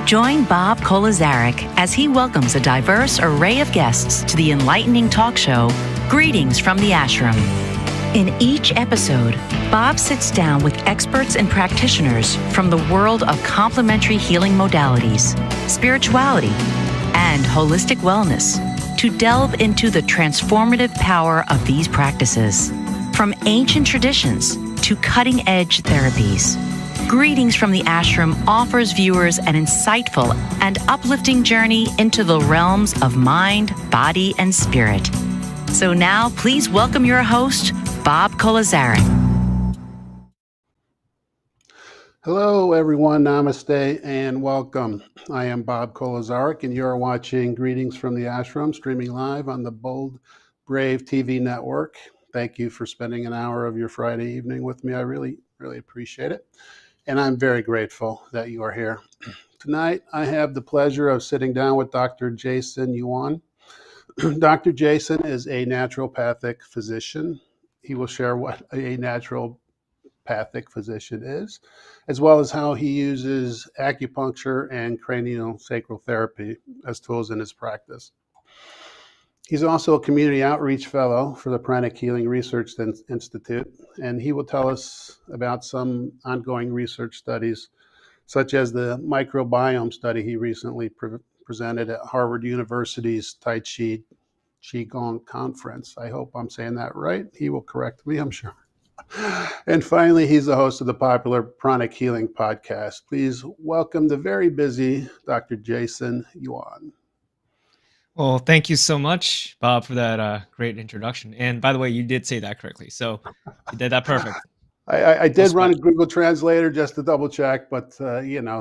Join Bob Kolazarik as he welcomes a diverse array of guests to the enlightening talk show, Greetings from the Ashram. In each episode, Bob sits down with experts and practitioners from the world of complementary healing modalities, spirituality, and holistic wellness to delve into the transformative power of these practices. From ancient traditions to cutting-edge therapies, Greetings from the Ashram offers viewers an insightful and uplifting journey into the realms of mind, body, and spirit. So now, please welcome your host, Bob Kolazarik. Hello, everyone. Namaste and welcome. I am Bob Kolazarik, and you're watching Greetings from the Ashram, streaming live on the Bold Brave TV network. Thank you for spending an hour of your Friday evening with me. I really appreciate it. And I'm very grateful that you are here. Tonight, I have the pleasure of sitting down with Dr. Jason Yuan. Dr. Jason is a naturopathic physician. He will share what a naturopathic physician is, as well as how he uses acupuncture and craniosacral therapy as tools in his practice. He's also a community outreach fellow for the Pranic Healing Research Institute, and he will tell us about some ongoing research studies, such as the microbiome study he recently presented at Harvard University's Taichi Qigong conference. I hope I'm saying that right. He will correct me, I'm sure. And finally, he's the host of the popular Pranic Healing podcast. Please welcome the very busy Dr. Jason Yuan. Well, thank you so much, Bob, for that great introduction. And by the way, you did say that correctly. So you did that perfect. I did run a Google Translator just to double check, but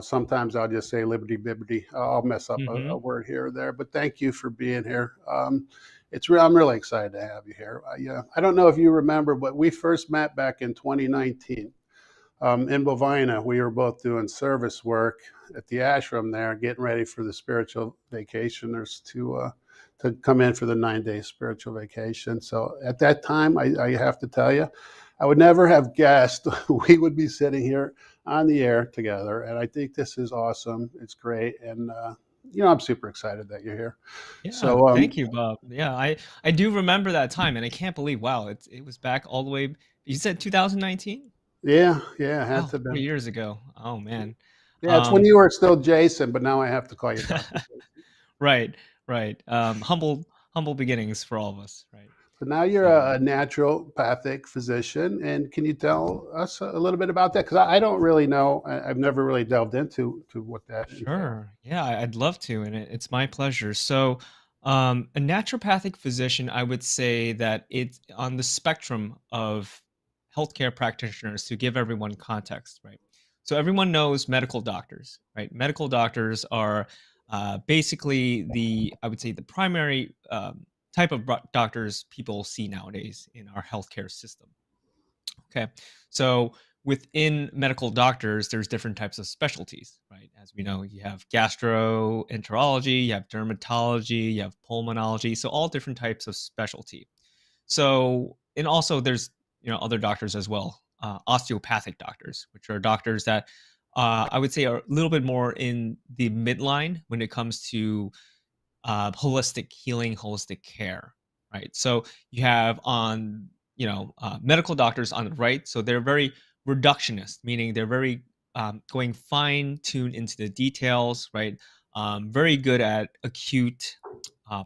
sometimes I'll just say liberty bibbity. I'll mess up a word here or there. But thank you for being here. I'm really excited to have you here. I don't know if you remember, but we first met back in 2019 in Bovina. We were both doing service work at the ashram there, getting ready for the spiritual vacationers to come in for the 9-day spiritual vacation. So at that time, I have to tell you, I would never have guessed we would be sitting here on the air together. And I think this is awesome. It's great. And, I'm super excited that you're here. Yeah, so thank you, Bob. Yeah, I do remember that time, and I can't believe, wow, it was back all the way, you said 2019? Yeah, it had to be 3 years ago. Oh, man. Yeah, it's when you were still Jason, but now I have to call you Dr. Right. Humble beginnings for all of us, right? So now you're a naturopathic physician, and can you tell us a little bit about that? Because I don't really know. I've never really delved into what that is. Sure. Yeah, I'd love to, and it's my pleasure. So, a naturopathic physician, I would say that it's on the spectrum of healthcare practitioners to give everyone context, right? So everyone knows medical doctors, right? Medical doctors are basically I would say, the primary type of doctors people see nowadays in our healthcare system. Okay, so within medical doctors, there's different types of specialties, right? As we know, you have gastroenterology, you have dermatology, you have pulmonology, so all different types of specialty. So, and also there's other doctors as well, osteopathic doctors, which are doctors that I would say are a little bit more in the midline when it comes to holistic healing, holistic care, right? So you have medical doctors on the right, so they're very reductionist, meaning they're very going fine-tuned into the details, right? Very good at acute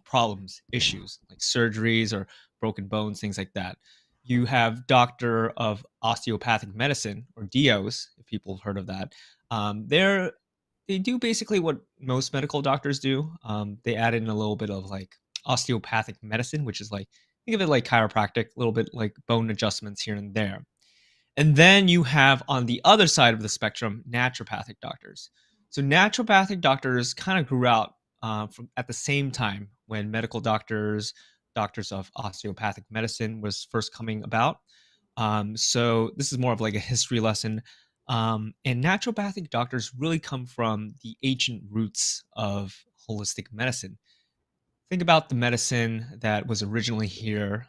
problems, issues like surgeries or broken bones, things like that. You have doctor of osteopathic medicine, or DOs, if people have heard of that. They do basically what most medical doctors do. They add in a little bit of like osteopathic medicine, which is like, think of it like chiropractic, a little bit like bone adjustments here and there. And then you have on the other side of the spectrum, naturopathic doctors. So naturopathic doctors kind of grew out from at the same time when medical doctors of osteopathic medicine was first coming about. So this is more of like a history lesson. And naturopathic doctors really come from the ancient roots of holistic medicine. Think about the medicine that was originally here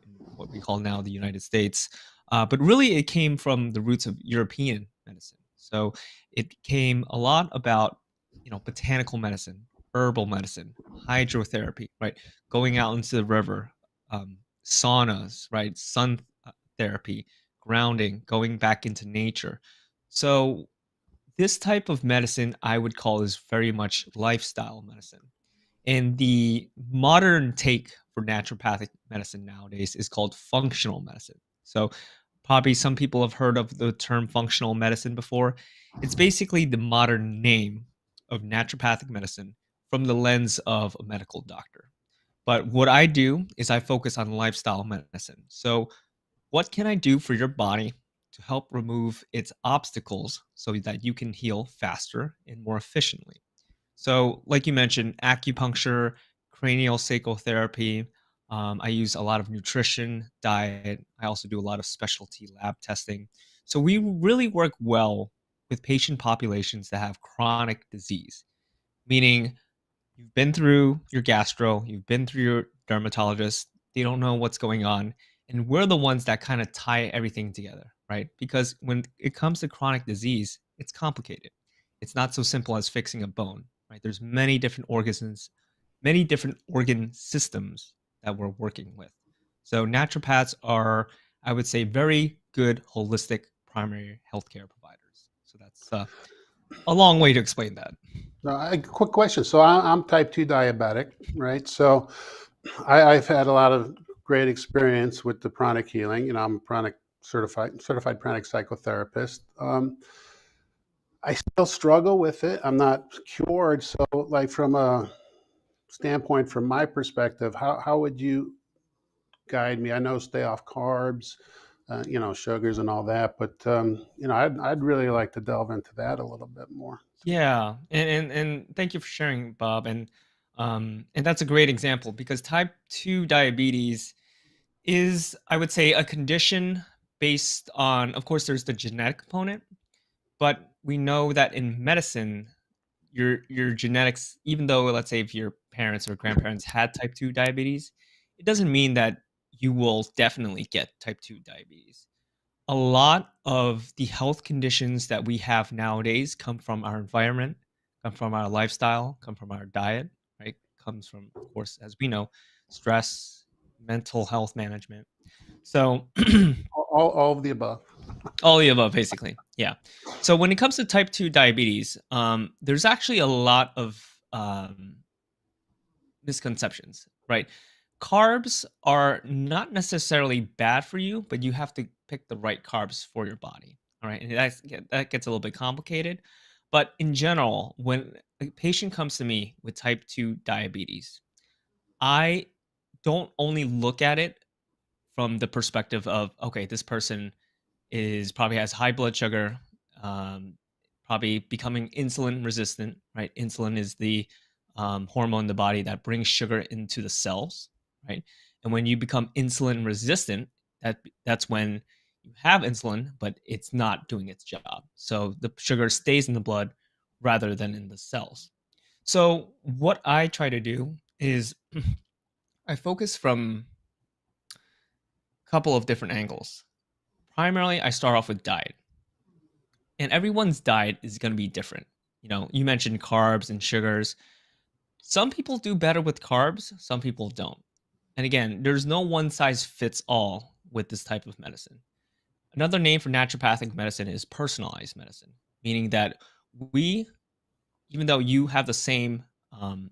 in what we call now the United States, but really it came from the roots of European medicine. So it came a lot about botanical medicine, herbal medicine, hydrotherapy, right? Going out into the river, saunas, right? Sun therapy, grounding, going back into nature. So this type of medicine I would call is very much lifestyle medicine. And the modern take for naturopathic medicine nowadays is called functional medicine. So, probably some people have heard of the term functional medicine before. It's basically the modern name of naturopathic medicine from the lens of a medical doctor. But what I do is I focus on lifestyle medicine. So, what can I do for your body to help remove its obstacles so that you can heal faster and more efficiently? So, like you mentioned, acupuncture, craniosacral therapy. I use a lot of nutrition, diet. I also do a lot of specialty lab testing. So, we really work well with patient populations that have chronic disease, meaning you've been through your gastro, you've been through your dermatologist, they don't know what's going on. And we're the ones that kind of tie everything together, right? Because when it comes to chronic disease, it's complicated. It's not so simple as fixing a bone, right? There's many different organisms, many different organ systems that we're working with. So naturopaths are, I would say, very good holistic primary healthcare providers. So that's a long way to explain that. Quick question. So I'm type 2 diabetic, right? So I've had a lot of great experience with the pranic healing. I'm a pranic certified pranic psychotherapist. I still struggle with it. I'm not cured. So, like from a standpoint, from my perspective, how would you guide me? I know stay off carbs, sugars and all that, but I'd really like to delve into that a little bit more. Yeah, and thank you for sharing, Bob. And that's a great example because type 2 diabetes is, I would say, a condition based on, of course, there's the genetic component, but we know that in medicine, your genetics, even though let's say if your parents or grandparents had type 2 diabetes, it doesn't mean that you will definitely get type 2 diabetes. A lot of the health conditions that we have nowadays come from our environment, come from our lifestyle, come from our diet, right? Comes from, of course, as we know, stress, mental health management. So All of the above. all the above, basically. Yeah. So when it comes to type 2 diabetes, there's actually a lot of misconceptions, right? Carbs are not necessarily bad for you, but you have to pick the right carbs for your body. All right. And that gets a little bit complicated. But in general, when a patient comes to me with type 2 diabetes, I don't only look at it from the perspective of, okay, this person is probably has high blood sugar, um, probably becoming insulin resistant, right? Insulin is the hormone in the body that brings sugar into the cells, right? And when you become insulin resistant, that's when you have insulin, but it's not doing its job. So the sugar stays in the blood rather than in the cells. So what I try to do is I focus from a couple of different angles. Primarily, I start off with diet. And everyone's diet is going to be different. You mentioned carbs and sugars. Some people do better with carbs, some people don't. And again, there's no one size fits all with this type of medicine. Another name for naturopathic medicine is personalized medicine, meaning that we, even though you have the same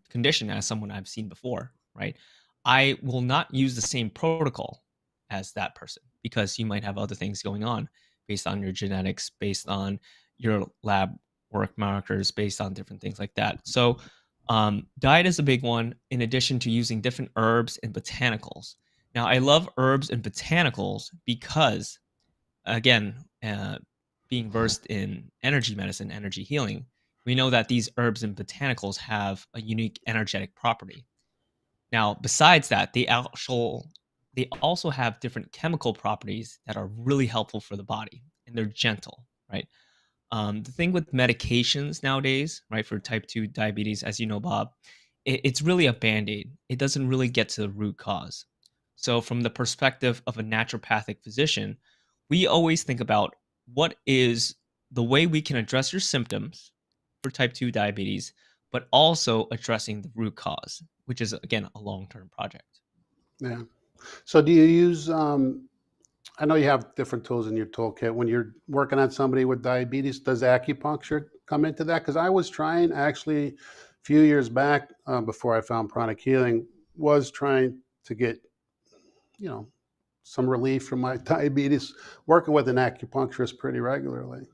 condition as someone I've seen before, right? I will not use the same protocol as that person because you might have other things going on based on your genetics, based on your lab work markers, based on different things like that. So, diet is a big one, in addition to using different herbs and botanicals. Now, I love herbs and botanicals because, again, being versed in energy medicine, energy healing, we know that these herbs and botanicals have a unique energetic property. Now, besides that, they also have different chemical properties that are really helpful for the body, and they're gentle, right? The thing with medications nowadays, right, for type 2 diabetes, as you know, Bob, it's really a band aid. It doesn't really get to the root cause. So, from the perspective of a naturopathic physician, we always think about what is the way we can address your symptoms for type 2 diabetes, but also addressing the root cause, which is, again, a long-term project. Yeah. So do you use, I know you have different tools in your toolkit. When you're working on somebody with diabetes, does acupuncture come into that? Because I was trying actually a few years back, before I found pranic healing, was trying to get, you know, some relief from my diabetes, working with an acupuncturist pretty regularly.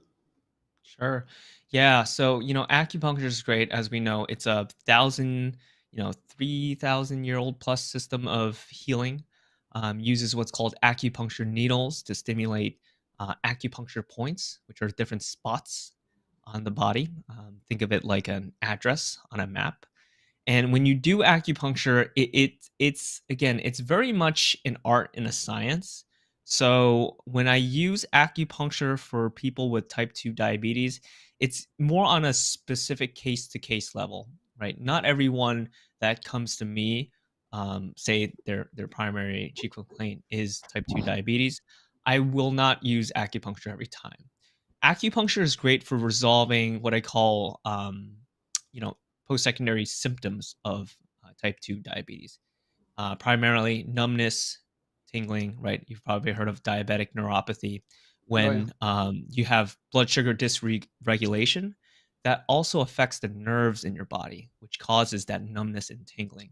Sure. Yeah. So, acupuncture is great. As we know, it's a 3,000-year-old plus system of healing. Uses what's called acupuncture needles to stimulate acupuncture points, which are different spots on the body. Think of it like an address on a map. And when you do acupuncture, it's again, it's very much an art and a science. So when I use acupuncture for people with type 2 diabetes, it's more on a specific case to case level, right? Not everyone that comes to me, say their primary chief complaint is type 2 diabetes. I will not use acupuncture every time. Acupuncture is great for resolving what I call, you know, post-secondary symptoms of type 2 diabetes, primarily numbness, tingling, right? You've probably heard of diabetic neuropathy. Oh yeah. When you have blood sugar dysregulation, that also affects the nerves in your body, which causes that numbness and tingling.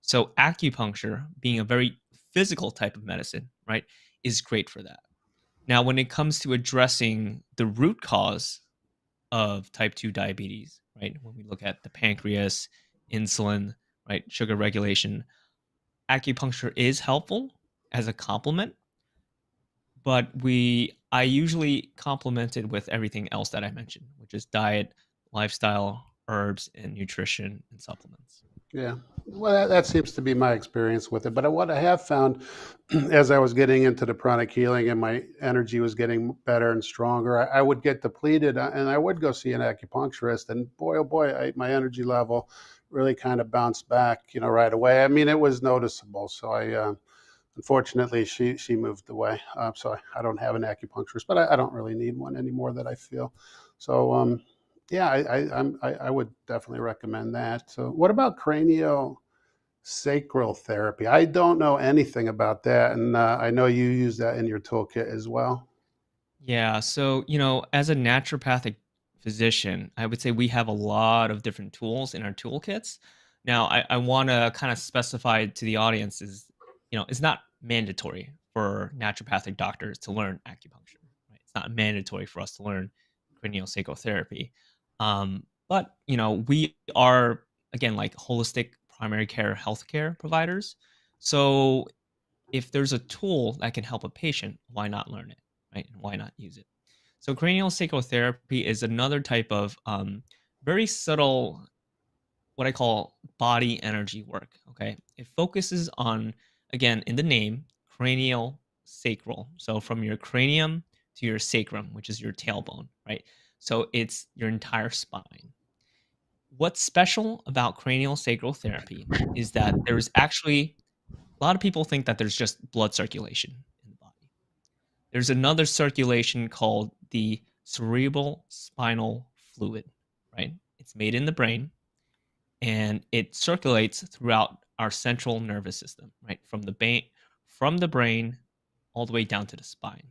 So, acupuncture, being a very physical type of medicine, right, is great for that. Now, when it comes to addressing the root cause of type 2 diabetes, right? When we look at the pancreas, insulin, right, sugar regulation, acupuncture is helpful as a complement, but I usually complement it with everything else that I mentioned, which is diet, lifestyle, herbs, and nutrition and supplements. Yeah. Well, that seems to be my experience with it. But what I have found as I was getting into the pranic healing and my energy was getting better and stronger, I would get depleted, and I would go see an acupuncturist. And boy, oh boy, my energy level really kind of bounced back, right away. I mean, it was noticeable. So unfortunately, she moved away. So I don't have an acupuncturist, but I don't really need one anymore that I feel. So, yeah, I would definitely recommend that. So, what about craniosacral therapy? I don't know anything about that, and I know you use that in your toolkit as well. Yeah. So, as a naturopathic physician, I would say we have a lot of different tools in our toolkits. Now, I want to kind of specify to the audience it's not mandatory for naturopathic doctors to learn acupuncture, right? It's not mandatory for us to learn craniosacral therapy. But, we are, again, like holistic primary care healthcare providers. So if there's a tool that can help a patient, why not learn it, right? And why not use it? So craniosacral therapy is another type of very subtle, what I call body energy work. Okay, it focuses on, again, in the name, cranial sacral. So from your cranium to your sacrum, which is your tailbone, right? So it's your entire spine. What's special about cranial sacral therapy is that there's actually a lot of people think that there's just blood circulation in the body. There's another circulation called the cerebral spinal fluid, right? It's made in the brain and it circulates throughout our central nervous system, right? From the brain all the way down to the spine.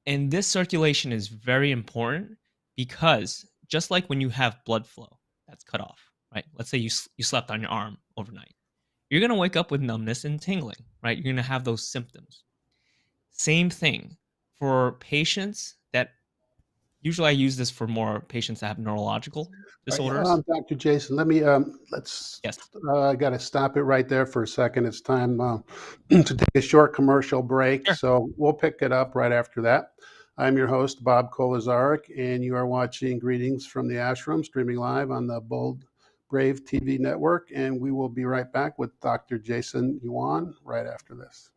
And this circulation is very important because just like when you have blood flow that's cut off, right? Let's say you slept on your arm overnight. You're going to wake up with numbness and tingling, right? You're going to have those symptoms. Same thing for patients that usually I use this for more patients that have neurological All right, disorders. Dr. Jason, let's, Yes. I got to stop it right there for a second. It's time to take a short commercial break. Sure. So we'll pick it up right after that. I'm your host, Bob Kolazarik, and you are watching Greetings from the Ashram, streaming live on the Bold Brave TV network. And we will be right back with Dr. Jason Yuan right after this.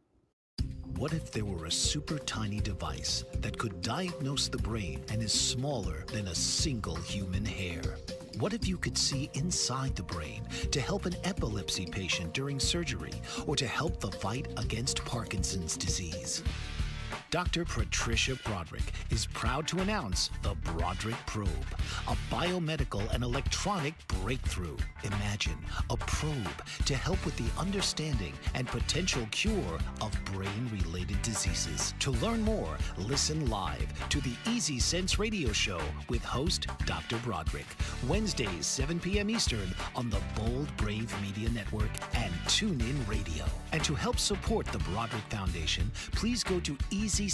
What if there were a super tiny device that could diagnose the brain and is smaller than a single human hair? What if you could see inside the brain to help an epilepsy patient during surgery or to help the fight against Parkinson's disease? Dr. Patricia Broderick is proud to announce the Broderick Probe, a biomedical and electronic breakthrough. Imagine a probe to help with the understanding and potential cure of brain-related diseases. To learn more, listen live to the Easy Sense radio show with host Dr. Broderick, Wednesdays 7 p.m. Eastern on the Bold Brave Media Network and TuneIn Radio. And to help support the Broderick Foundation, please go to EasySense.com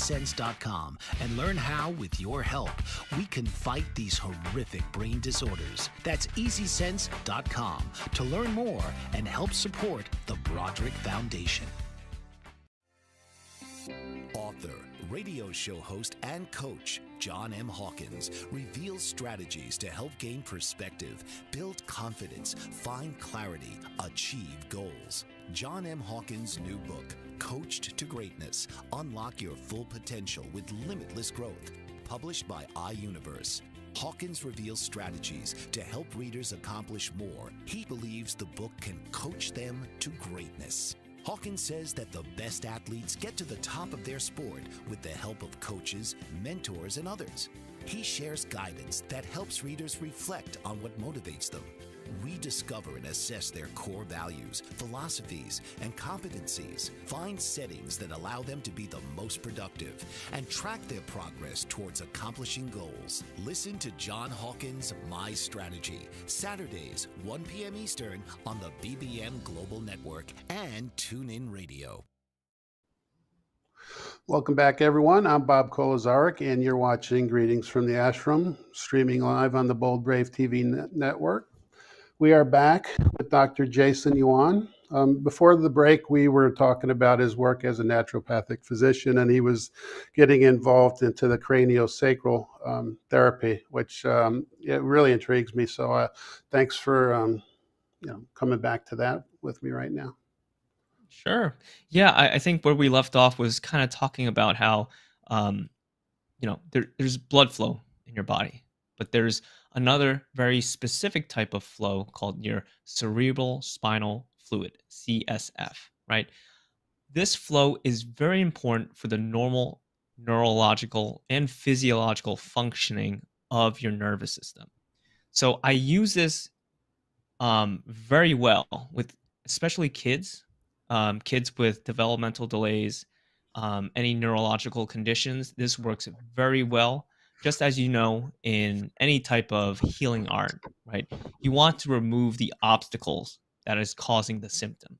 and learn how, with your help, we can fight these horrific brain disorders. That's EasySense.com to learn more and help support the Broderick Foundation. Author, radio show host, and coach John M. Hawkins reveals strategies to help gain perspective, build confidence, find clarity, achieve goals. John M. Hawkins' new book, Coached to Greatness, Unlock Your Full Potential with Limitless Growth, published by iUniverse. Hawkins reveals strategies to help readers accomplish more. He believes the book can coach them to greatness. Hawkins says that the best athletes get to the top of their sport with the help of coaches, mentors, and others. He shares guidance that helps readers reflect on what motivates them. Rediscover and assess their core values, philosophies, and competencies. Find settings that allow them to be the most productive and track their progress towards accomplishing goals. Listen to John Hawkins' My Strategy, Saturdays, 1 p.m. Eastern on the BBM Global Network and TuneIn Radio. Welcome back, everyone. I'm Bob Kolozarik, and you're watching Greetings from the Ashram, streaming live on the Bold Brave TV network. We are back with Dr. Jason Yuan. Before the break, we were talking about his work as a naturopathic physician, and he was getting involved into the craniosacral therapy, which it really intrigues me. So thanks for coming back to that with me right now. Sure. Yeah, I think where we left off was kind of talking about how, there's blood flow in your body, but there's another very specific type of flow called your cerebral spinal fluid, CSF, right? This flow is very important for the normal neurological and physiological functioning of your nervous system. So I use this very well with especially kids, kids with developmental delays, any neurological conditions. This works very well. Just as you know, in any type of healing art, right? You want to remove the obstacles that is causing the symptom.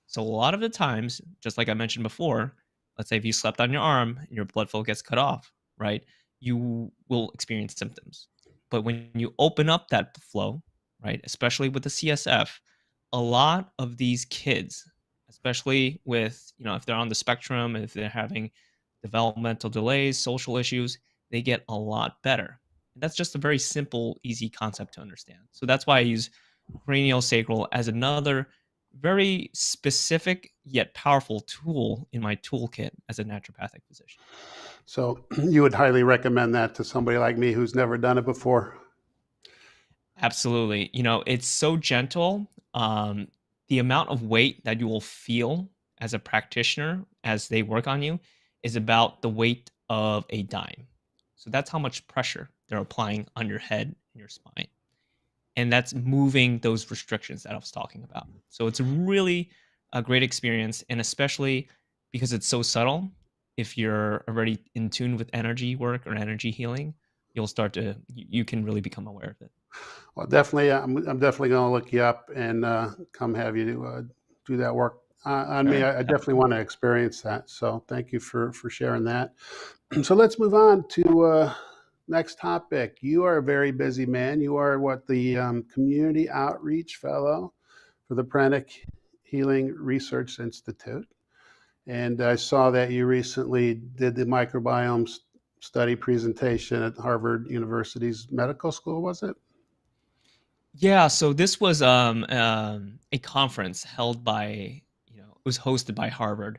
So a lot of the times, just like I mentioned before, let's say if you slept on your arm and your blood flow gets cut off, right? You will experience symptoms. But when you open up that flow, right, especially with the CSF, a lot of these kids, especially with, if they're on the spectrum, if they're having developmental delays, social issues, they get a lot better. And that's just a very simple, easy concept to understand. So that's why I use craniosacral as another very specific yet powerful tool in my toolkit as a naturopathic physician. So you would highly recommend that to somebody like me who's never done it before? Absolutely. It's so gentle. The amount of weight that you will feel as a practitioner as they work on you is about the weight of a dime. So that's how much pressure they're applying on your head and your spine. And that's moving those restrictions that I was talking about. So it's really a great experience. And especially because it's so subtle, if you're already in tune with energy work or energy healing, you can really become aware of it. Well, definitely, I'm definitely going to look you up and come have you do that work on me. I definitely want to experience that. So thank you for sharing that. So let's move on to next topic. You are a very busy man. You are the Community Outreach Fellow for the Pranic Healing Research Institute. And I saw that you recently did the microbiome study presentation at Harvard University's medical school, was it? Yeah, so this was a conference held by, it was hosted by Harvard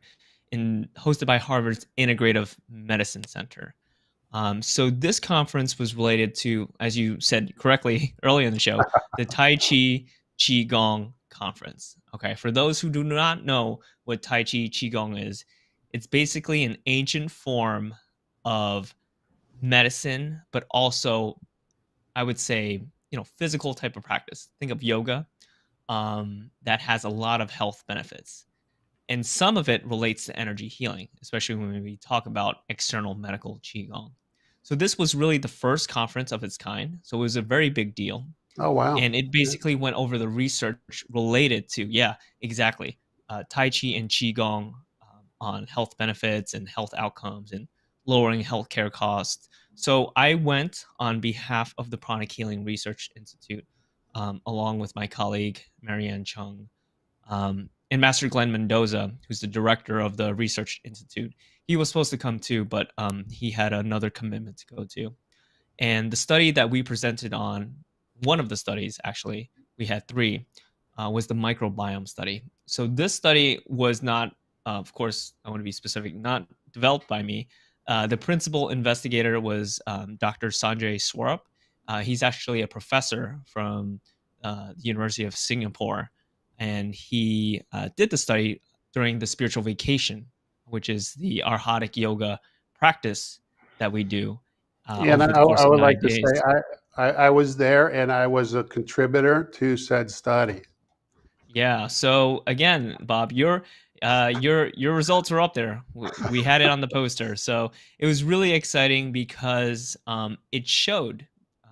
and hosted by Harvard's Integrative Medicine Center. So this conference was related to, as you said correctly earlier in the show, the Taichi Qigong conference. Okay, for those who do not know what Taichi Qigong is, It's basically an ancient form of medicine, but also I would say, physical type of practice. Think of yoga, that has a lot of health benefits. And some of it relates to energy healing, especially when we talk about external medical Qigong. So this was really the first conference of its kind. So it was a very big deal. Oh, wow. And it Yeah. basically went over the research related to, yeah, exactly, Taichi and Qigong, on health benefits and health outcomes and lowering healthcare costs. So I went on behalf of the Pranic Healing Research Institute, along with my colleague, Marianne Chung, and Master Glenn Mendoza, who's the director of the Research Institute. He was supposed to come too, but he had another commitment to go to. And the study that we presented on, one of the studies actually, we had three, was the microbiome study. So this study was not, of course, I want to be specific, not developed by me. The principal investigator was Dr. Sanjay Swarup. He's actually a professor from the University of Singapore, and he did the study during the spiritual vacation, which is the Arhatic yoga practice that we do Yeah, and over the course I of would 9 like to days. say I was there and I was a contributor to said study. Yeah. So again, Bob, your results are up there. We had it on the poster, so it was really exciting because it showed,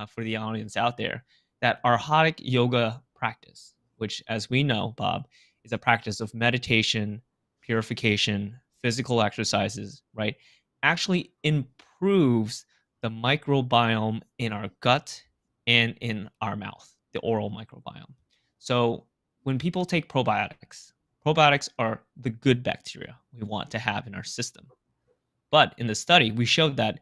for the audience out there, that Arhatic yoga practice, which, as we know, Bob, is a practice of meditation, purification, physical exercises, right? Actually improves the microbiome in our gut and in our mouth, the oral microbiome. So when people take probiotics, probiotics are the good bacteria we want to have in our system. But in the study, we showed that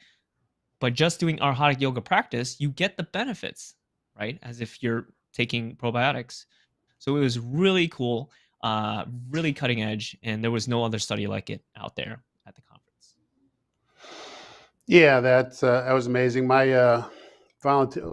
by just doing our hot yoga practice, you get the benefits, right? As if you're taking probiotics. So it was really cool, really cutting edge, and there was no other study like it out there at the conference. Yeah, that was amazing. My volunteer,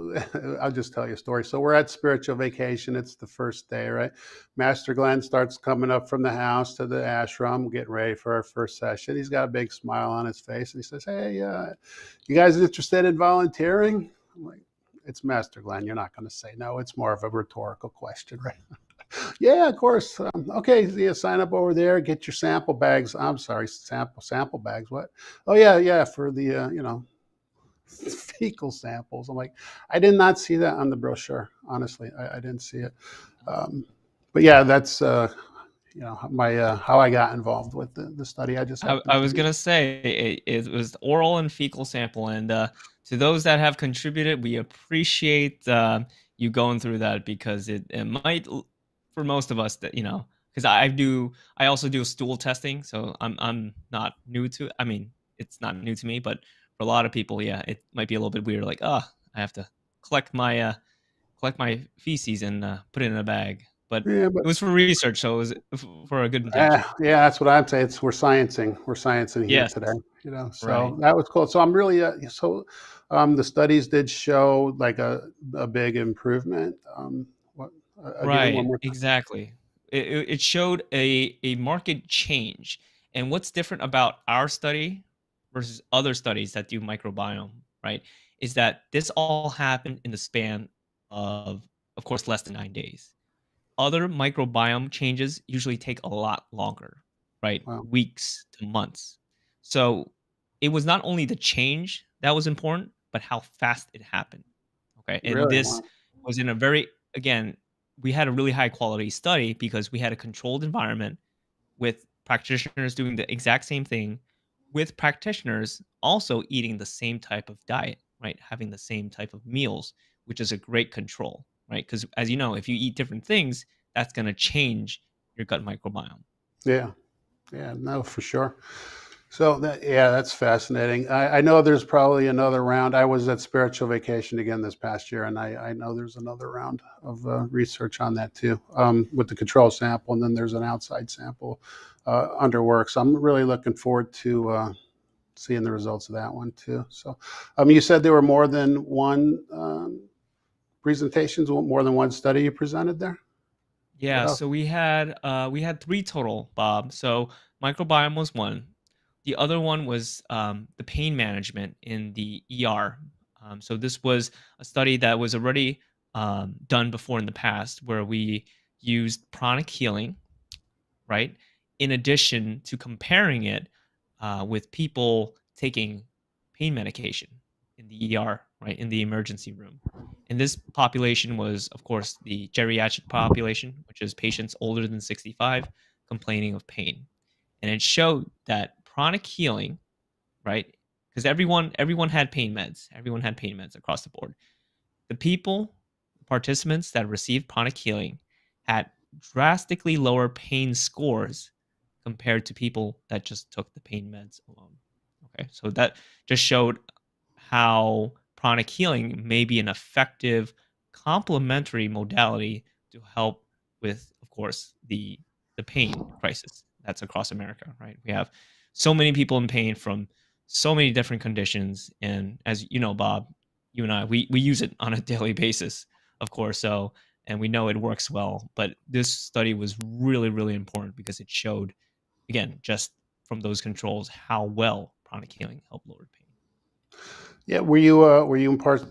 I'll just tell you a story. So we're at spiritual vacation. It's the first day, right? Master Glenn starts coming up from the house to the ashram, getting ready for our first session. He's got a big smile on his face, and he says, "Hey, you guys interested in volunteering?" I'm like, "It's Master Glenn. You're not going to say no. It's more of a rhetorical question, right?" Yeah, of course. Okay, yeah, sign up over there. Get your sample bags. I'm sorry, sample bags. What? Oh yeah, yeah, for the fecal samples. I'm like, I did not see that on the brochure. Honestly, I didn't see it. Um, but yeah, that's my how I got involved with the study. I just I, happened I to was be. gonna say it was oral and fecal sample, and to those that have contributed, we appreciate you going through that because it might, for most of us, that because I also do stool testing, so I'm not new to. I mean, it's not new to me, but for a lot of people, yeah, it might be a little bit weird. Like, I have to collect my feces and put it in a bag, but Yeah, it was for research, so it was for a good intention. yeah, that's what I'm saying. We're sciencing. We're sciencing here Yes, today. right. So that was cool. So I'm really the studies did show like a big improvement. What again? One Right, more time. exactly. It showed a market change. And what's different about our study versus other studies that do microbiome, right, is that this all happened in the span of course, less than 9 days. Other microbiome changes usually take a lot longer, right? Wow, Weeks to months. So it was not only the change that was important, but how fast it happened. Okay. And really? this Wow. was in a very, again, we had a really high quality study because we had a controlled environment with practitioners doing the exact same thing, with practitioners also eating the same type of diet, right? Having the same type of meals, which is a great control, right? Because as you know, if you eat different things, that's going to change your gut microbiome. Yeah, yeah, no, for sure. So that's fascinating. I know there's probably another round. I was at spiritual vacation again this past year, and I know there's another round of research on that too, with the control sample, and then there's an outside sample under work. So I'm really looking forward to seeing the results of that one too. So, you said there were more than one presentations, more than one study you presented there. What Yeah, else? so we had three total, Bob. So microbiome was one. The other one was the pain management in the ER. So this was a study that was already done before in the past, where we used pranic healing, right? In addition to comparing it with people taking pain medication in the ER, right, in the emergency room. And this population was, of course, the geriatric population, which is patients older than 65 complaining of pain. And it showed that pranic healing, right? Because everyone had pain meds. Everyone had pain meds across the board. The people, participants that received pranic healing had drastically lower pain scores compared to people that just took the pain meds alone. Okay, so that just showed how pranic healing may be an effective complementary modality to help with, of course, the pain crisis that's across America. Right, we have so many people in pain from so many different conditions, and as you know, Bob, you and I, we use it on a daily basis, of course. So, and we know it works well. But this study was really, really important because it showed, again, just from those controls, how well pranic healing helped lower pain. Yeah, were you in part?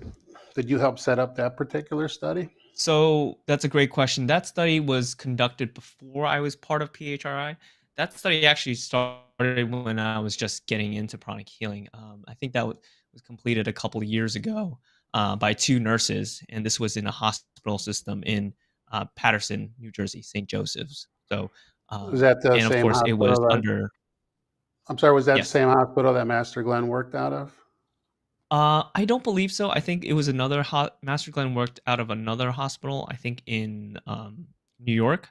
Did you help set up that particular study? So that's a great question. That study was conducted before I was part of PHRI. That study actually started when I was just getting into pranic healing. I think that was completed a couple of years ago by two nurses, and this was in a hospital system in Patterson, New Jersey, St. Joseph's. So, Was that the and of same course, it was hospital that? under, I'm sorry, was that the yes. same hospital that Master Glenn worked out of? I don't believe so. I think it was another Master Glenn worked out of another hospital, I think in New York.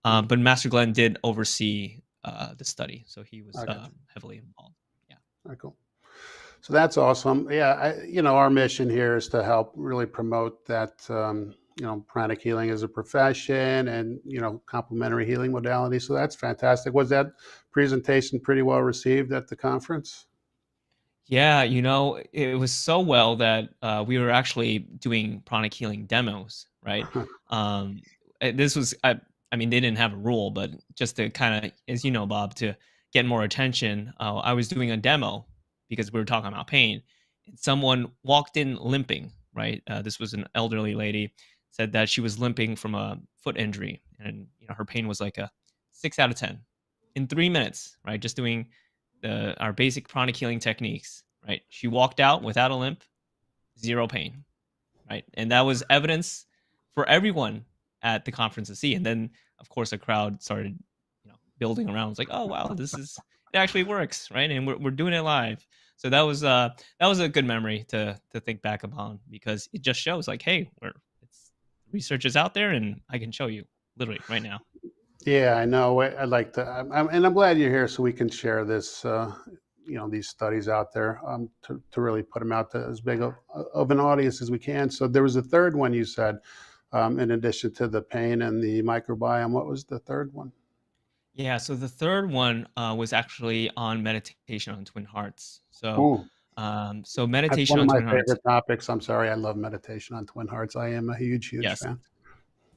Hmm. But Master Glenn did oversee the study, so he was Okay, heavily involved. Yeah. very cool. So that's awesome. Yeah, our mission here is to help really promote that, pranic healing as a profession and, complementary healing modality. So that's fantastic. Was that presentation pretty well received at the conference? Yeah, it was so well that we were actually doing pranic healing demos, right? Um, this was, I mean, they didn't have a rule, but just to kind of, as you know, Bob, to get more attention, I was doing a demo because we were talking about pain. And someone walked in limping, right? This was an elderly lady, said that she was limping from a foot injury, and her pain was like a 6 out of 10 in 3 minutes, right? Just doing our basic pranic healing techniques, right? She walked out without a limp, zero pain, right? And that was evidence for everyone at the conference to see. And then, of course, a crowd started, building around. It's like, oh wow, it actually works, right? And we're doing it live. So that was a good memory to think back upon because it just shows like, hey, it's research is out there, and I can show you literally right now. Yeah, I know. I'd like to, and I'm glad you're here so we can share this, these studies out there, to really put them out to as big of an audience as we can. So there was a third one you said, in addition to the pain and the microbiome. What was the third one? Yeah, so the third one was actually on meditation on twin hearts. Ooh, So that's meditation one of on my twin hearts, favorite topics. I'm sorry, I love meditation on twin hearts. I am a huge, huge yes, fan.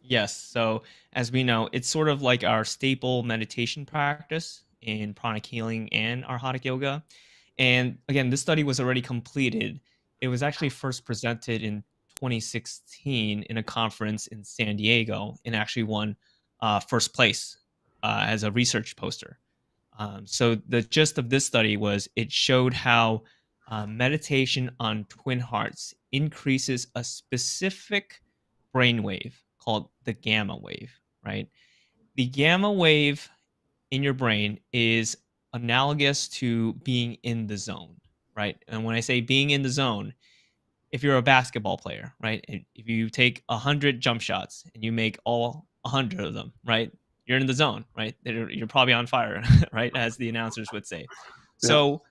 yes. So as we know, it's sort of like our staple meditation practice in pranic healing and our hatha yoga. And again, this study was already completed. It was actually first presented in 2016 in a conference in San Diego and actually won first place as a research poster. So the gist of this study was it showed how meditation on twin hearts increases a specific brainwave called the gamma wave, right? The gamma wave in your brain is analogous to being in the zone, right? And when I say being in the zone, if you're a basketball player, right? If you take 100 jump shots and you make all 100 of them, right? You're in the zone, right? You're probably on fire, right? As the announcers would say. Yeah, So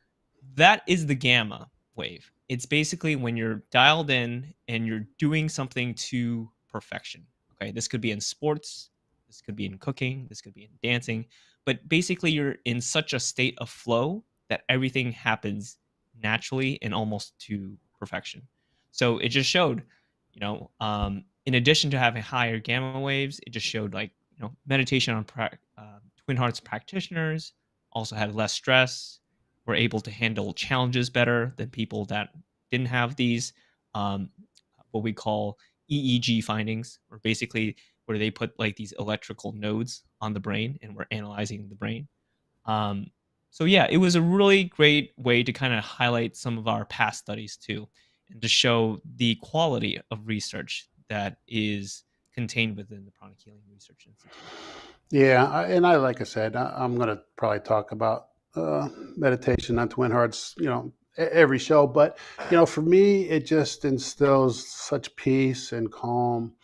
that is the gamma wave. It's basically when you're dialed in and you're doing something to perfection. Okay. This could be in sports, this could be in cooking, this could be in dancing, but basically you're in such a state of flow that everything happens naturally and almost to perfection. So it just showed, in addition to having higher gamma waves, it just showed like, meditation on twin hearts practitioners also had less stress, were able to handle challenges better than people that didn't have these um, what we call EEG findings, or basically where they put like these electrical nodes on the brain and we're analyzing the brain. Um, so yeah, it was a really great way to kind of highlight some of our past studies too, and to show the quality of research that is contained within the Pranic Healing Research Institute. Yeah, and I like I said, I'm going to probably talk about meditation on Twin Hearts, every show. But for me, it just instills such peace and calm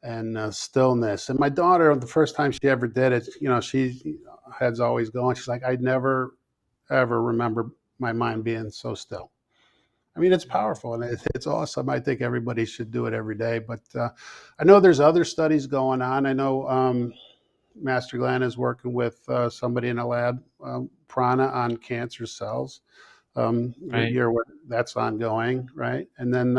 and stillness. And my daughter, the first time she ever did it, she head's always going. She's like, I never ever remember my mind being so still. I mean, it's Mhm. powerful and it's awesome. I think everybody should do it every day. But I know there's other studies going on. I know Master Glenn is working with somebody in a lab, prana on cancer cells. Right. You're aware that's ongoing, right? And then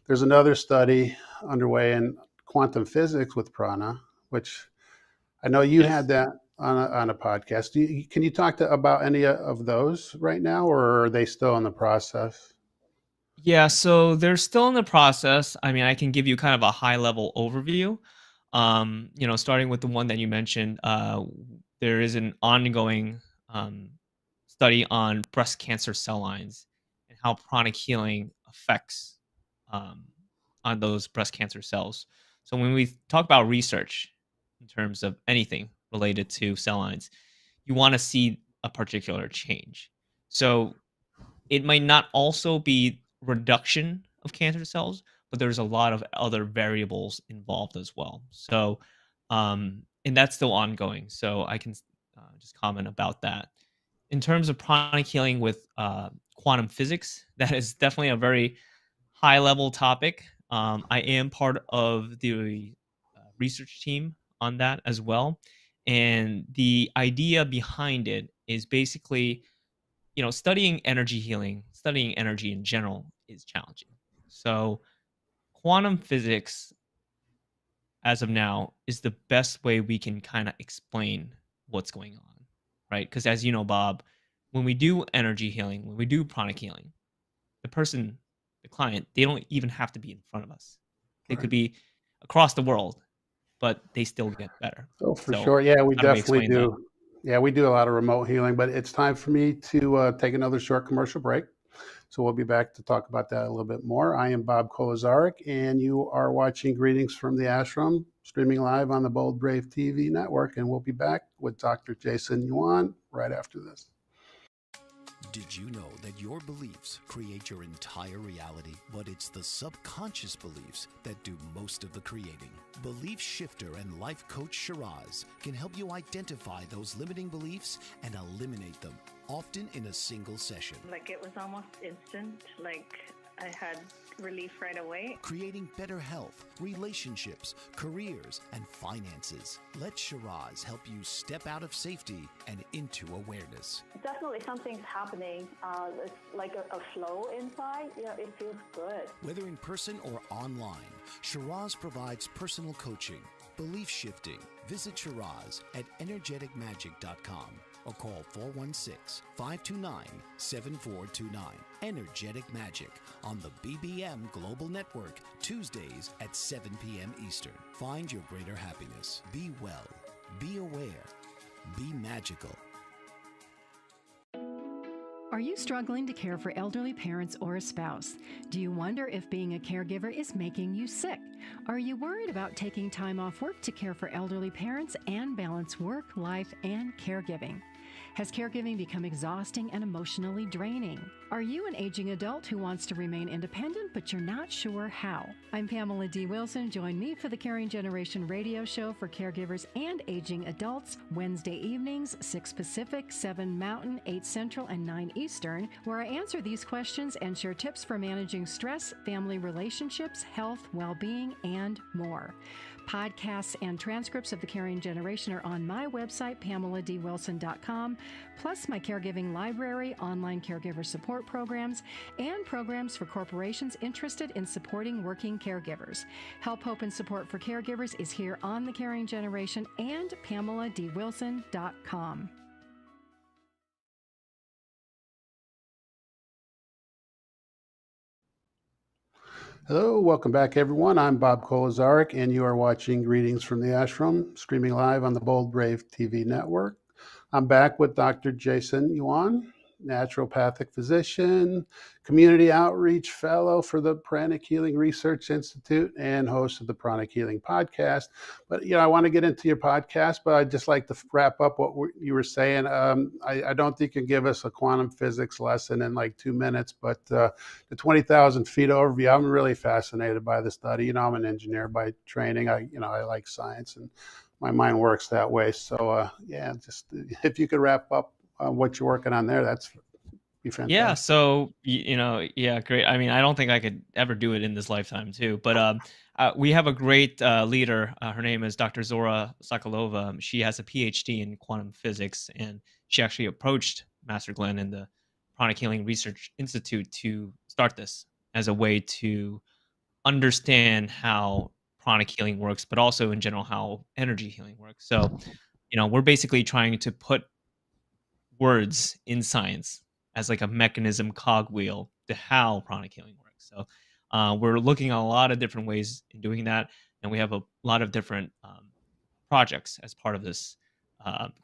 there's another study underway in quantum physics with prana, which I know you had Yes. that on a podcast. Can you talk about any of those right now, or are they still in the process? Yeah, so they're still in the process. I mean, I can give you kind of a high level overview. Starting with the one that you mentioned, there is an ongoing um, study on breast cancer cell lines and how pranic healing affects um, on those breast cancer cells. So when we talk about research in terms of anything related to cell lines, you want to see a particular change. So it might not also be reduction of cancer cells, but there's a lot of other variables involved as well. So, and that's still ongoing. So I can just comment about that. In terms of pranic healing with quantum physics, that is definitely a very high level topic. I am part of the research team on that as well. And the idea behind it is basically studying energy healing, studying energy in general is challenging. So, quantum physics, as of now, is the best way we can kind of explain what's going on, right? Because as you know, Bob, when we do energy healing, when we do pranic healing, the person, the client, they don't even have to be in front of us. They could Right. be across the world, but they still get better. Oh, for So, sure. Yeah, we how do we definitely explain that? do. Yeah, we do a lot of remote healing, but it's time for me to take another short commercial break. So we'll be back to talk about that a little bit more. I am Bob Kolozarik, and you are watching Greetings from the Ashram, streaming live on the Bold Brave TV network. And we'll be back with Dr. Jason Yuan right after this. Did you know that your beliefs create your entire reality, but it's the subconscious beliefs that do most of the creating? Belief shifter and life coach Shiraz can help you identify those limiting beliefs and eliminate them, often in a single session. Like it was almost instant, like I had relief right away. Creating better health, relationships, careers, and finances. Let Shiraz help you step out of safety and into awareness. Definitely something's happening. It's like a flow inside. It feels good. Whether in person or online, Shiraz provides personal coaching, belief shifting. Visit Shiraz at energeticmagic.com or call 416-529-7429. Energetic Magic on the BBM Global Network, Tuesdays at 7 p.m. Eastern. Find your greater happiness. Be well. Be aware. Be magical. Are you struggling to care for elderly parents or a spouse? Do you wonder if being a caregiver is making you sick? Are you worried about taking time off work to care for elderly parents and balance work, life, and caregiving? Has caregiving become exhausting and emotionally draining? Are you an aging adult who wants to remain independent, but you're not sure how? I'm Pamela D. Wilson. Join me for the Caring Generation radio show for caregivers and aging adults, Wednesday evenings, 6 Pacific, 7 Mountain, 8 Central, and 9 Eastern, where I answer these questions and share tips for managing stress, family relationships, health, well-being, and more. Podcasts and transcripts of The Caring Generation are on my website, PamelaDWilson.com, plus my caregiving library, online caregiver support programs, and programs for corporations interested in supporting working caregivers. Help, hope, and support for caregivers is here on The Caring Generation and PamelaDWilson.com. Hello, welcome back, everyone. I'm Bob Kolozarik, and you are watching Greetings from the Ashram, streaming live on the Bold Brave TV network. I'm back with Dr. Jason Yuan, naturopathic physician, community outreach fellow for the Pranic Healing Research Institute, and host of the Pranic Healing podcast. But I want to get into your podcast, but I'd just like to wrap up what you were saying. I don't think you can give us a quantum physics lesson in like 2 minutes, but the 20,000 feet overview, I'm really fascinated by the study. I'm an engineer by training. I like science, and my mind works that way. So just if you could wrap up what you're working on there, that's be Yeah, fantastic. so yeah, great. I mean, I don't think I could ever do it in this lifetime too, but we have a great leader. Her name is Dr. Zora Sokolova. She has a PhD in quantum physics, and she actually approached Master Glenn and the Pranic Healing Research Institute to start this as a way to understand how pranic healing works, but also in general how energy healing works. So, we're basically trying to put words in science as like a mechanism cogwheel to how pranic healing works. So we're looking at a lot of different ways in doing that, and we have a lot of different projects as part of this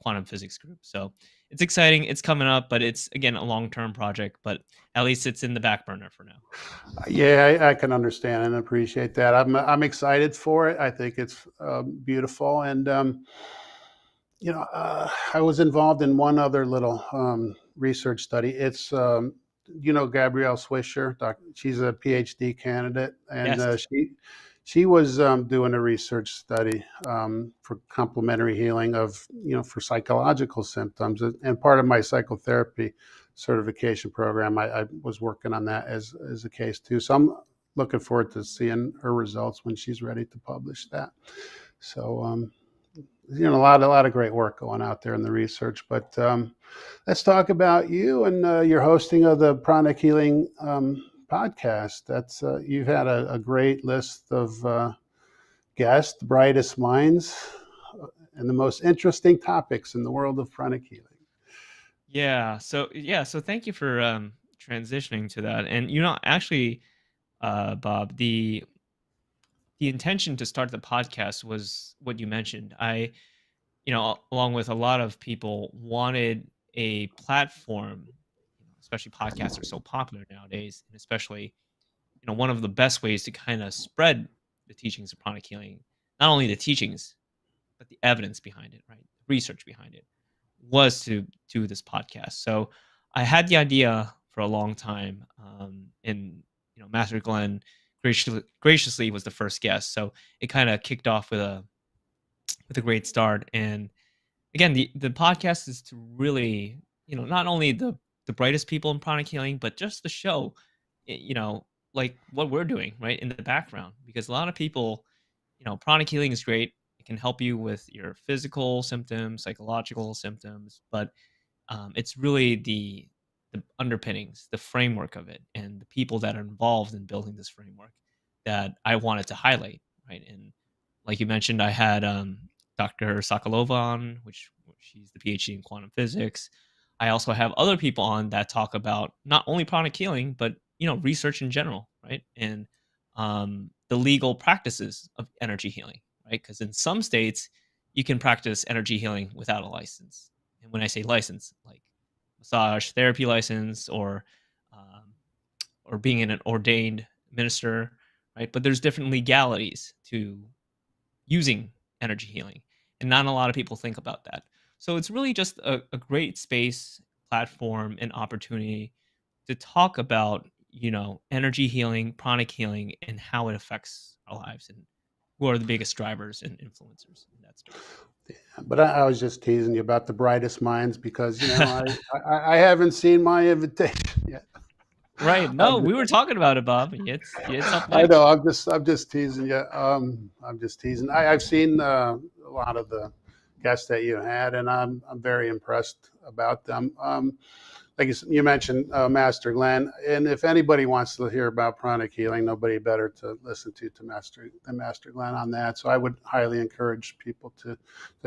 quantum physics group. So it's exciting. It's coming up, but it's again a long-term project. But at least it's in the back burner for now. Yeah, I can understand and appreciate that. I'm excited for it. I think it's beautiful, and I was involved in one other little research study. It's Gabrielle Swisher. She's a PhD candidate, and Yes. she was doing a research study for complementary healing of for psychological symptoms, and part of my psychotherapy certification program, I was working on that as a case too. So I'm looking forward to seeing her results when she's ready to publish that. So a lot of great work going out there in the research. But let's talk about you and your hosting of the Pranic Healing podcast. That's you've had a great list of guests, the brightest minds, and the most interesting topics in the world of pranic healing. So thank you for transitioning to that. And actually, Bob, the intention to start the podcast was what you mentioned. I along with a lot of people, wanted a platform. Especially podcasts are so popular nowadays, and especially one of the best ways to kind of spread the teachings of pranic healing, not only the teachings but the evidence behind it, right? The research behind it, was to do this podcast. So I had the idea for a long time, and Master Glenn graciously was the first guest, so it kind of kicked off with a great start. And again, the podcast is to really, not only the brightest people in pranic healing, but just the show, like what we're doing right in the background. Because a lot of people, pranic healing is great. It can help you with your physical symptoms, psychological symptoms, but it's really the underpinnings, the framework of it, and the people that are involved in building this framework that I wanted to highlight, right? And like you mentioned, I had Dr. Sokolova on, which she's the PhD in quantum physics. I also have other people on that talk about not only pranic healing, but research in general, right? And the legal practices of energy healing, right? Because in some states, you can practice energy healing without a license. And when I say license, like massage therapy license um, or being an ordained minister, right? But there's different legalities to using energy healing, and not a lot of people think about that. So it's really just a great space, platform, and opportunity to talk about energy healing, pranic healing, and how it affects our lives, and who are the biggest drivers and influencers in that space. But I was just teasing you about the brightest minds because I haven't seen my invitation yet. Right. No, I'm we were talking about it, Bob. It's up I know. next. I'm just teasing you. I'm just teasing. I've seen a lot of the guests that you had, and I'm very impressed about them. Like you mentioned, Master Glenn, and if anybody wants to hear about pranic healing, nobody better to listen to Master Glenn on that. So I would highly encourage people to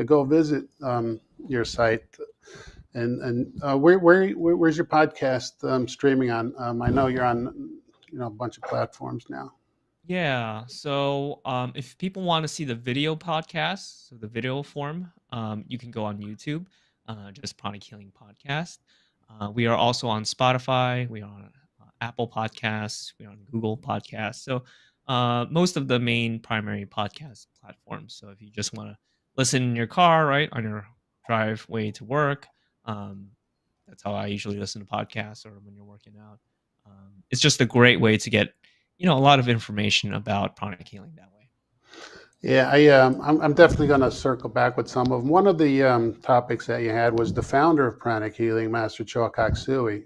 go visit your site. And where's your podcast streaming on? I know you're on a bunch of platforms now. Yeah. So if people want to see the video podcast, so the video form, you can go on YouTube, just Pranic Healing Podcast. We are also on Spotify. We are on Apple Podcasts. We're on Google Podcasts. So most of the main primary podcast platforms. So if you just want to listen in your car, right, on your driveway to work, um, that's how I usually listen to podcasts, or when you're working out. It's just a great way to get a lot of information about pranic healing that way. Yeah, I'm definitely going to circle back with some of them. One of the topics that you had was the founder of Pranic Healing, Master Choa Kok Sui.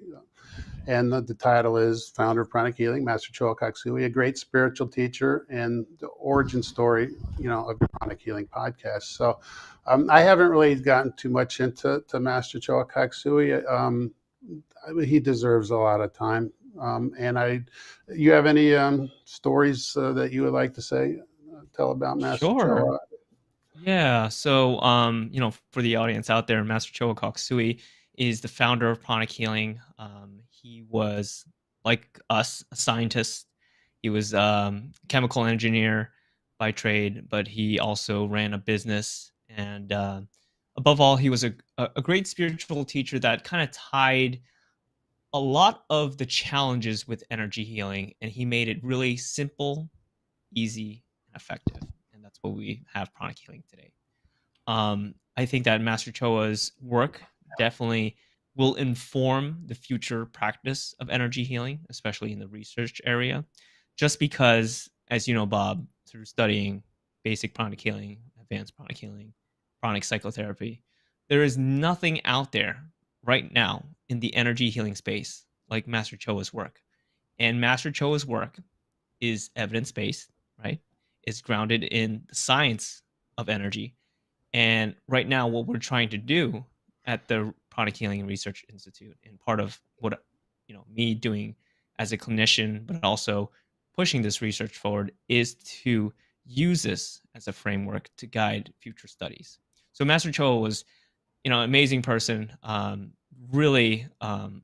And the title is Founder of Pranic Healing, Master Choa Kok Sui, a great spiritual teacher, and the origin story, of the Pranic Healing podcast. So I haven't really gotten too much into Master Choa Kok Sui. He deserves a lot of time. You have any stories that you would like to tell about Master Sure. Choa? Yeah. So, for the audience out there, Master Choa Kok Sui is the founder of Pranic Healing. He was like us, a scientist. He was chemical engineer by trade, but he also ran a business. And above all, he was a great spiritual teacher that kind of tied a lot of the challenges with energy healing, and he made it really simple, easy, and effective. And that's what we have pranic healing today. I think that Master Choa's work definitely will inform the future practice of energy healing, especially in the research area, just because, as you know, Bob, through studying basic pranic healing, advanced pranic healing, pranic psychotherapy, there is nothing out there right now in the energy healing space like Master Choa's work. And Master Choa's work is evidence based, right? It's grounded in the science of energy. And right now, what we're trying to do at the Pranic Healing Research Institute, and part of what me doing as a clinician, but also pushing this research forward, is to use this as a framework to guide future studies. So Master Choa was, an amazing person, really the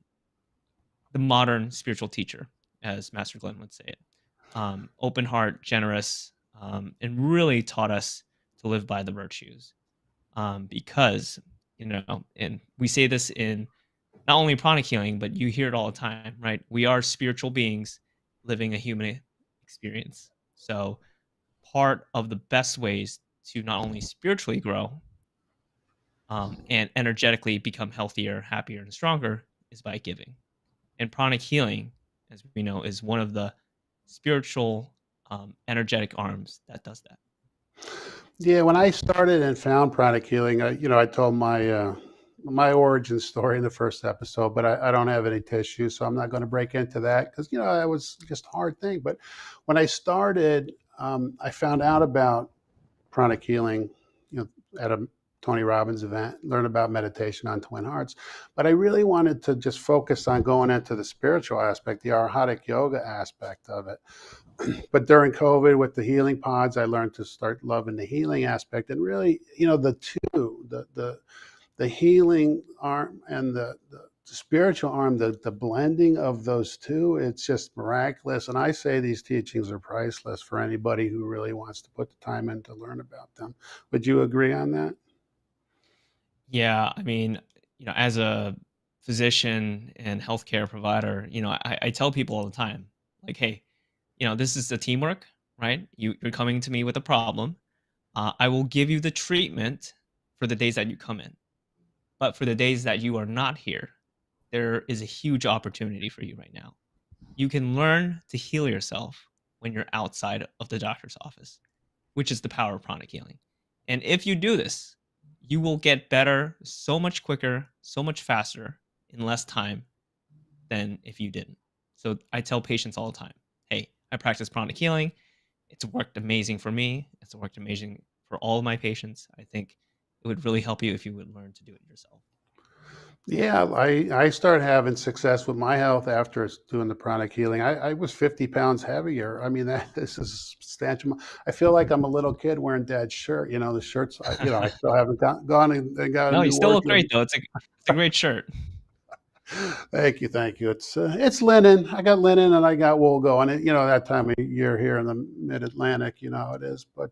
modern spiritual teacher, as Master Glenn would say it. Open heart, generous, and really taught us to live by the virtues. Because, and we say this in not only pranic healing, but you hear it all the time, right? We are spiritual beings living a human experience. So, part of the best ways to not only spiritually grow and energetically become healthier, happier, and stronger is by giving. And pranic healing, as we know, is one of the spiritual, energetic arms that does that. Yeah, when I started and found Pranic Healing, I told my origin story in the first episode, but I don't have any tissue, so I'm not going to break into that because that was just a hard thing. But when I started, I found out about Pranic Healing, at a Tony Robbins event, learn about meditation on Twin Hearts. But I really wanted to just focus on going into the spiritual aspect, the Arhatic yoga aspect of it. But during COVID with the healing pods, I learned to start loving the healing aspect, and really, the healing arm and the spiritual arm, the blending of those two, it's just miraculous. And I say these teachings are priceless for anybody who really wants to put the time in to learn about them. Would you agree on that? Yeah, I mean, as a physician and healthcare provider, I tell people all the time, like, hey, this is the teamwork, right? You're coming to me with a problem. I will give you the treatment for the days that you come in. But for the days that you are not here, there is a huge opportunity for you right now. You can learn to heal yourself when you're outside of the doctor's office, which is the power of pranic healing. And if you do this, you will get better so much quicker, so much faster, in less time than if you didn't. So I tell patients all the time, hey, I practice pranic healing. It's worked amazing for me. It's worked amazing for all of my patients. I think it would really help you if you would learn to do it yourself. Yeah, I started having success with my health after doing the pranic healing. I was 50 pounds heavier. I mean, this is substantial. I feel like I'm a little kid wearing dad's shirt. The shirts, I still haven't gone and got a No, you new still work. look great though. It's a great shirt. Thank you. It's linen. I got linen and I got wool going. You know, that time of year here in the Mid-Atlantic, you know how it is. But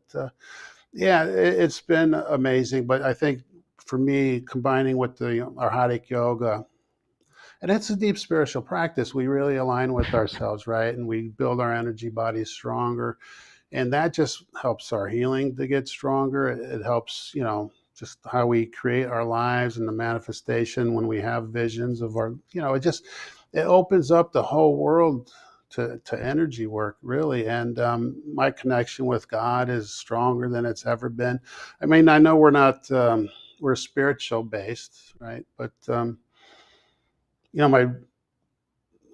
yeah, it's been amazing. But I think for me, combining with the Arhatic yoga, and it's a deep spiritual practice. We really align with ourselves, right? And we build our energy bodies stronger. And that just helps our healing to get stronger. It helps, you know, just how we create our lives and the manifestation when we have visions of our, you know, it opens up the whole world to energy work, really. And my connection with God is stronger than it's ever been. I mean, I know we're not, we're spiritual based, right? But, you know, my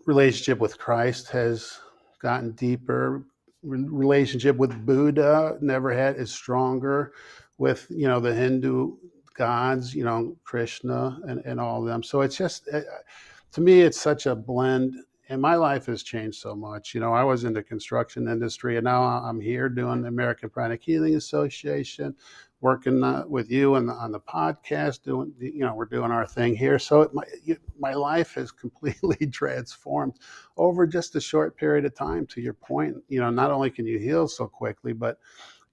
relationship with Christ has gotten deeper. Relationship with Buddha never had is stronger. With, you know, the Hindu gods, you know, Krishna and all of them. So it's just, to me, it's such a blend. And my life has changed so much. You know, I was in the construction industry, and now I'm here doing the American Pranic Healing Association, working with you on the podcast, doing, you know, we're doing our thing here. So my life has completely transformed over just a short period of time. To your point, you know, not only can you heal so quickly, but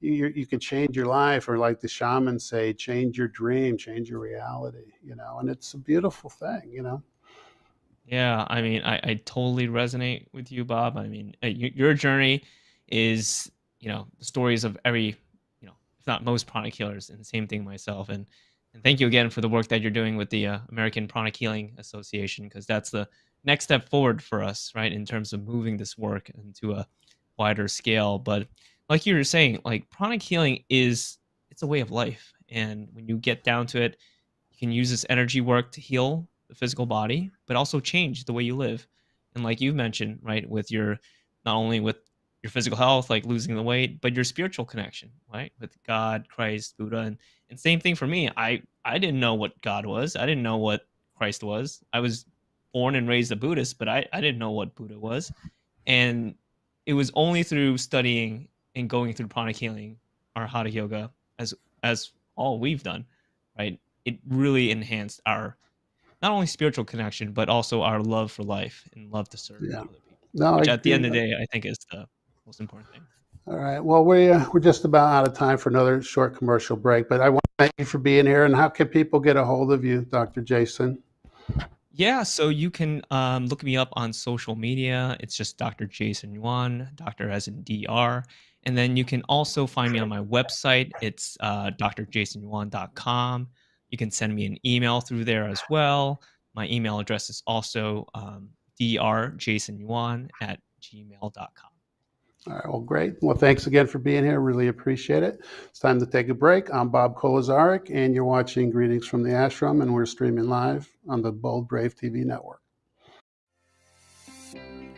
you can change your life, or like the shamans say, change your dream, change your reality, you know, and it's a beautiful thing, you know. Yeah, I mean, I totally resonate with you, Bob. I mean, your journey is, the stories of every, if not most pranic healers, and the same thing myself. And thank you again for the work that you're doing with the American Pranic Healing Association, because that's the next step forward for us, right, in terms of moving this work into a wider scale. But like you were saying, like pranic healing it's a way of life, and when you get down to it, you can use this energy work to heal the physical body, but also change the way you live. And like you've mentioned, right, with your not only with your physical health, like losing the weight, but your spiritual connection, right, with God, Christ, Buddha, and same thing for me. I didn't know what God was. I didn't know what Christ was. I was born and raised a Buddhist, but I didn't know what Buddha was. And it was only through studying and going through pranic healing or hatha yoga, as all we've done, right? It really enhanced our not only spiritual connection, but also our love for life and love to serve Yeah. other people, No, I which at the agree. end of the day, I think is the most important thing. All right. Well, we're just about out of time for another short commercial break, but I want to thank you for being here. And how can people get a hold of you, Dr. Jason? Yeah, so you can look me up on social media. It's just Dr. Jason Yuan, doctor as in DR. And then you can also find me on my website. It's drjasonyuan.com. You can send me an email through there as well. My email address is also drjasonyuan@gmail.com. All right. Well, great. Well, thanks again for being here. Really appreciate it. It's time to take a break. I'm Bob Kolozarik, and you're watching Greetings from the Ashram, and we're streaming live on the Bold Brave TV network.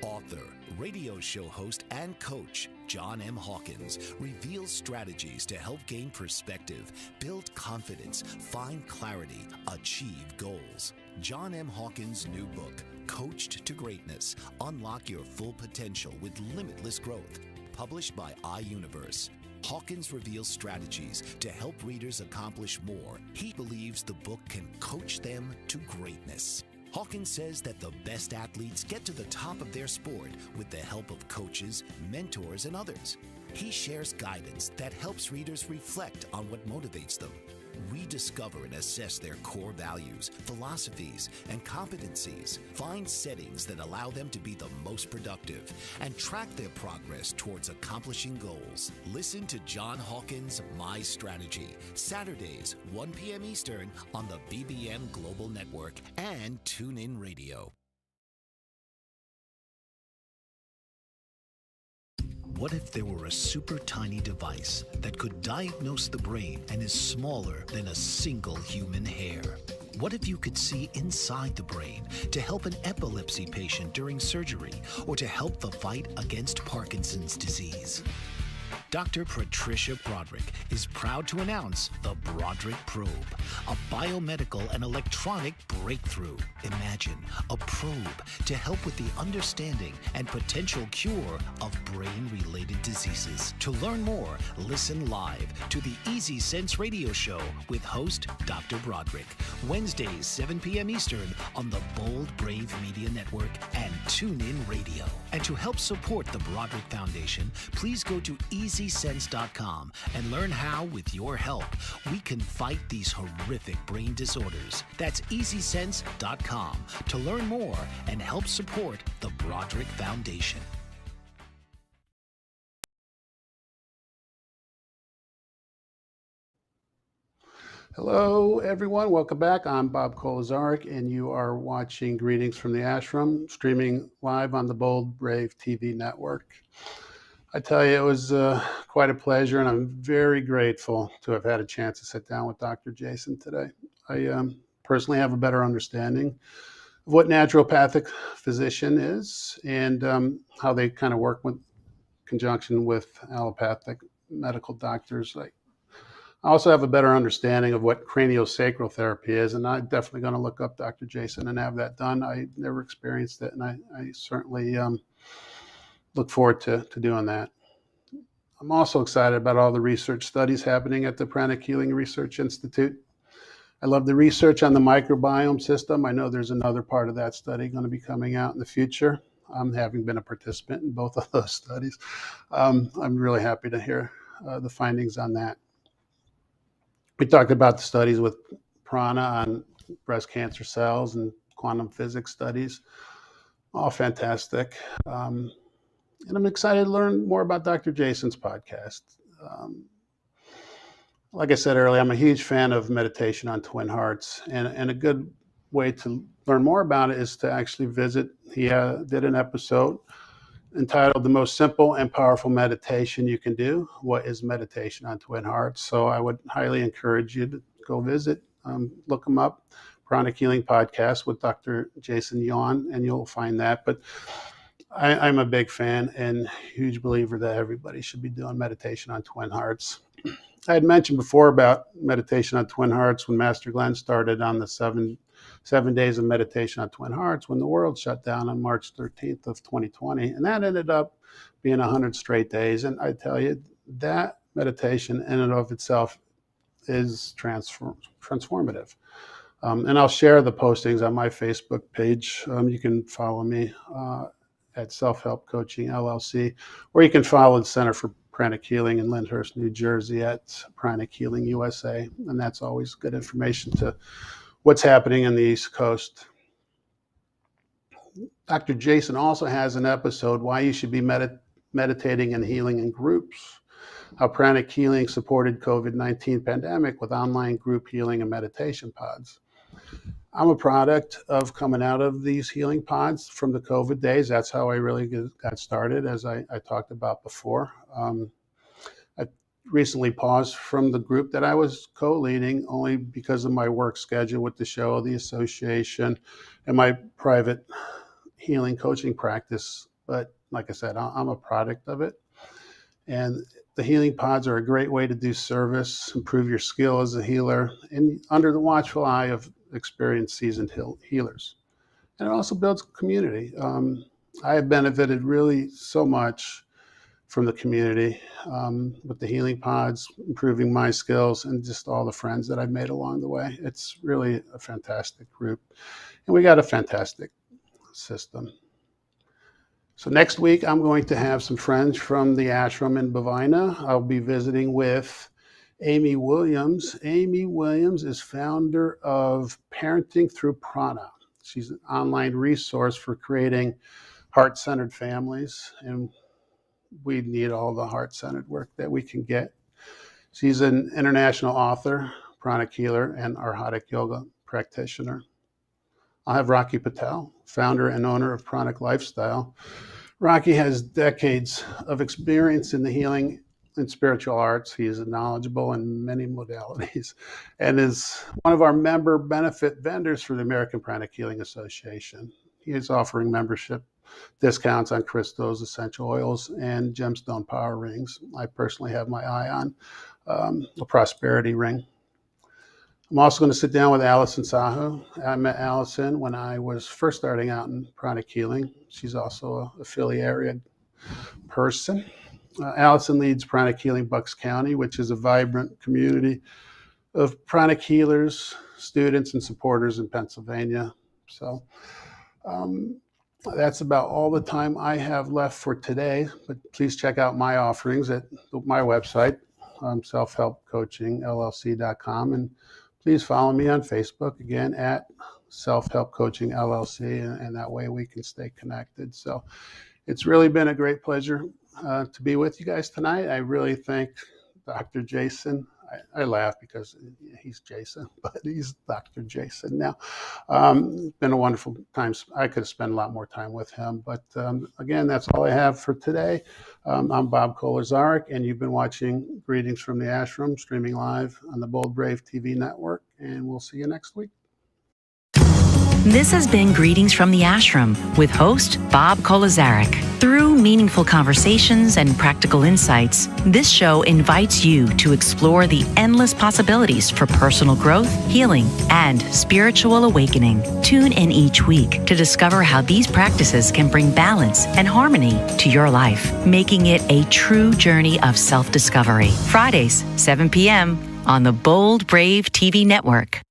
Author, radio show host, and coach John M. Hawkins reveals strategies to help gain perspective, build confidence, find clarity, achieve goals. John M. Hawkins' new book, Coached to Greatness, Unlock Your Full Potential with Limitless Growth, published by iUniverse. Hawkins reveals strategies to help readers accomplish more. He believes the book can coach them to greatness. Hawkins says that the best athletes get to the top of their sport with the help of coaches, mentors, and others. He shares guidance that helps readers reflect on what motivates them, rediscover and assess their core values, philosophies, and competencies, find settings that allow them to be the most productive, and track their progress towards accomplishing goals. Listen to John Hawkins' My Strategy, Saturdays, 1 p.m. Eastern on the BBM Global Network and TuneIn Radio. What if there were a super tiny device that could diagnose the brain and is smaller than a single human hair? What if you could see inside the brain to help an epilepsy patient during surgery or to help the fight against Parkinson's disease? Dr. Patricia Broderick is proud to announce the Broderick Probe, a biomedical and electronic breakthrough. Imagine a probe to help with the understanding and potential cure of brain-related diseases. To learn more, listen live to the Easy Sense radio show with host Dr. Broderick, Wednesdays 7 p.m. Eastern on the Bold Brave Media Network and TuneIn Radio. And to help support the Broderick Foundation, please go to EasySense.com and learn how, with your help, we can fight these horrific brain disorders. That's EasySense.com to learn more and help support the Broderick Foundation. Hello, everyone. Welcome back. I'm Bob Kolazaric, and you are watching Greetings from the Ashram, streaming live on the Bold Brave TV network. I tell you, it was quite a pleasure, and I'm very grateful to have had a chance to sit down with Dr. Jason today. I personally have a better understanding of what naturopathic physician is and how they kind of work with conjunction with allopathic medical doctors. I also have a better understanding of what craniosacral therapy is, and I'm definitely going to look up Dr. Jason and have that done. I never experienced it, and I certainly look forward to doing that. I'm also excited about all the research studies happening at the Pranic Healing Research Institute. I love the research on the microbiome system. I know there's another part of that study going to be coming out in the future. Having been a participant in both of those studies, I'm really happy to hear the findings on that. We talked about the studies with Prana on breast cancer cells and quantum physics studies. All fantastic. And I'm excited to learn more about Dr. Jason's podcast. Like I said earlier, I'm a huge fan of meditation on twin hearts, and a good way to learn more about it is to actually visit. He did an episode entitled The Most Simple and Powerful Meditation You Can Do. What is meditation on twin hearts? So I would highly encourage you to go visit, look him up, Pranic Healing Podcast with Dr. Jason Yuan, and you'll find that. But I'm a big fan and huge believer that everybody should be doing meditation on twin hearts. I had mentioned before about meditation on twin hearts when Master Glenn started on the seven days of meditation on twin hearts when the world shut down on March 13th of 2020. And that ended up being 100 straight days. And I tell you, that meditation in and of itself is transformative. And I'll share the postings on my Facebook page. You can follow me at Self-Help Coaching LLC, or you can follow the Center for Pranic Healing in Lyndhurst, New Jersey at Pranic Healing USA. And that's always good information to what's happening in the East Coast. Dr. Jason also has an episode, Why You Should Be Meditating and Healing in Groups, how Pranic Healing supported COVID-19 pandemic with online group healing and meditation pods. I'm a product of coming out of these healing pods from the COVID days. That's how I really got started, as I talked about before. I recently paused from the group that I was co-leading only because of my work schedule with the show, the association, and my private healing coaching practice. But like I said, I'm a product of it. And the healing pods are a great way to do service, improve your skill as a healer, and under the watchful eye of experienced, seasoned healers. And it also builds community. I have benefited really so much from the community with the healing pods, improving my skills, and just all the friends that I've made along the way. It's really a fantastic group. And we got a fantastic system. So next week, I'm going to have some friends from the ashram in Bovina. I'll be visiting with Amy Williams. Amy Williams is founder of Parenting Through Prana. She's an online resource for creating heart-centered families, and we need all the heart-centered work that we can get. She's an international author, pranic healer, and arhatic yoga practitioner. I'll have Rocky Patel, founder and owner of Pranic Lifestyle. Rocky has decades of experience in the healing and spiritual arts. He is knowledgeable in many modalities and is one of our member benefit vendors for the American Pranic Healing Association. He is offering membership discounts on crystals, essential oils, and gemstone power rings. I personally have my eye on a prosperity ring. I'm also going to sit down with Allison Sahu. I met Allison when I was first starting out in pranic healing. She's also a Philly area person. Allison leads Pranic Healing Bucks County, which is a vibrant community of pranic healers, students, and supporters in Pennsylvania. So that's about all the time I have left for today, but please check out my offerings at my website, selfhelpcoachingllc.com, and please follow me on Facebook, again, at Self-Help Coaching LLC, and that way we can stay connected. So it's really been a great pleasure to be with you guys tonight. I really thank Dr. Jason. I laugh because he's Jason, but he's Dr. Jason now. It's been a wonderful time. I could have spent a lot more time with him, but again, that's all I have for today. I'm Bob Kolazarik, and you've been watching Greetings from the Ashram, streaming live on the Bold Brave TV network, and we'll see you next week. This has been Greetings from the Ashram with host Bob Kolazarik. Through meaningful conversations and practical insights, this show invites you to explore the endless possibilities for personal growth, healing, and spiritual awakening. Tune in each week to discover how these practices can bring balance and harmony to your life, making it a true journey of self-discovery. Fridays, 7 p.m. on the Bold Brave TV network.